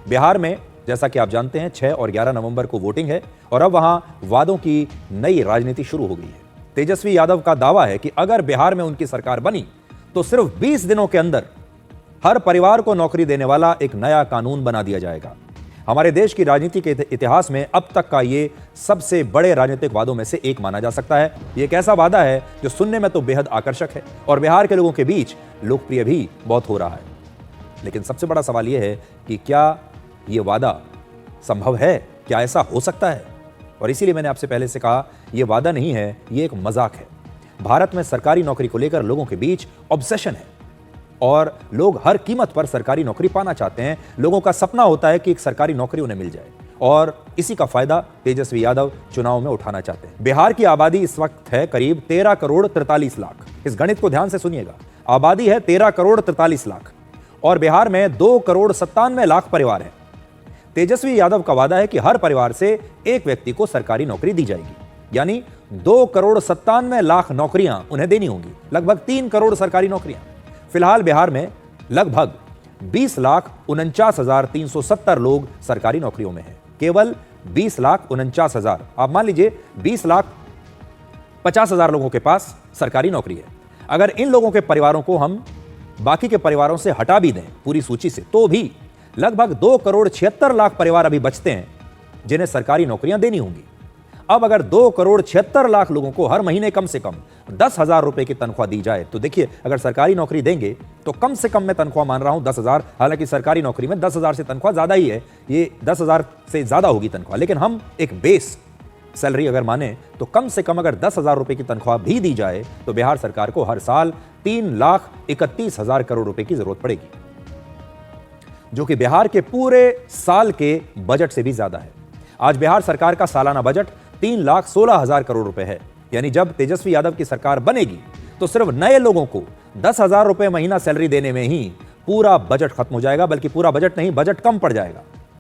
बिहार में जैसा कि आप जानते हैं 6 और 11 नवंबर को वोटिंग है और अब वहां वादों की नई राजनीति शुरू हो गई है। तेजस्वी यादव का दावा है कि अगर बिहार में उनकी सरकार बनी तो सिर्फ 20 दिनों के अंदर हर परिवार को नौकरी देने वाला एक नया कानून बना दिया जाएगा। हमारे देश की राजनीति के इतिहास में अब तक का ये सबसे बड़े राजनीतिक वादों में से एक माना जा सकता है। ये एक ऐसा वादा है जो सुनने में तो बेहद आकर्षक है और बिहार के लोगों के बीच लोकप्रिय भी बहुत हो रहा है। लेकिन सबसे बड़ा सवाल यह है कि क्या ये वादा संभव है? क्या ऐसा हो सकता है? और इसीलिए मैंने आपसे पहले से कहा, यह वादा नहीं है, ये एक मजाक है। भारत में सरकारी नौकरी को लेकर लोगों के बीच ऑब्सेशन है और लोग हर कीमत पर सरकारी नौकरी पाना चाहते हैं। लोगों का सपना होता है कि एक सरकारी नौकरी उन्हें मिल जाए और इसी का फायदा तेजस्वी यादव चुनाव में उठाना चाहते हैं। बिहार की आबादी इस वक्त है करीब 13 करोड़ 43 लाख। इस गणित को ध्यान से सुनिएगा। आबादी है 13 करोड़ 43 लाख और बिहार में 2 करोड़ 97 लाख परिवार हैं। तेजस्वी यादव का वादा है कि हर परिवार से एक व्यक्ति को सरकारी नौकरी दी जाएगी, यानी 2 करोड़ 97 लाख नौकरियां उन्हें देनी होंगी, लगभग 3 करोड़ सरकारी नौकरियां। फिलहाल बिहार में लगभग 20,49,370 लोग सरकारी नौकरियों में हैं। केवल 20,49,000, आप मान लीजिए 20,50,000 लोगों के पास सरकारी नौकरी है। अगर इन लोगों के परिवारों को हम बाकी के परिवारों से हटा भी दें पूरी सूची से, तो भी लगभग 2 करोड़ 76 लाख परिवार अभी बचते हैं जिन्हें सरकारी नौकरियां देनी होंगी। अब अगर 2 करोड़ 76 लाख लोगों को हर महीने कम से कम 10,000 रुपए की तनख्वाह दी जाए, तो देखिए, अगर सरकारी नौकरी देंगे तो कम से कम मैं तनख्वाह मान रहा हूं 10,000। हालांकि सरकारी नौकरी में 10,000 से तनख्वाह ज्यादा ही है, ये 10,000 से ज्यादा होगी तनख्वाह, लेकिन हम एक बेस सैलरी अगर माने तो कम से कम अगर 10,000 रुपए की तनख्वाह भी दी जाए तो बिहार सरकार को हर साल 3,31,000 करोड़ रुपए की जरूरत पड़ेगी, जो कि बिहार के पूरे साल के बजट से भी ज्यादा है। आज बिहार सरकार का सालाना बजट 3,16,000 करोड़ रुपए है। यानी जब तेजस्वी यादव की सरकार बनेगी तो सिर्फ नए लोगों को 10,000 रुपए महीना सैलरी देने में ही पूरा बजट खत्म हो जाएगा, बल्कि पूरा बजट नहीं, बजट कम पड़ जाएगा।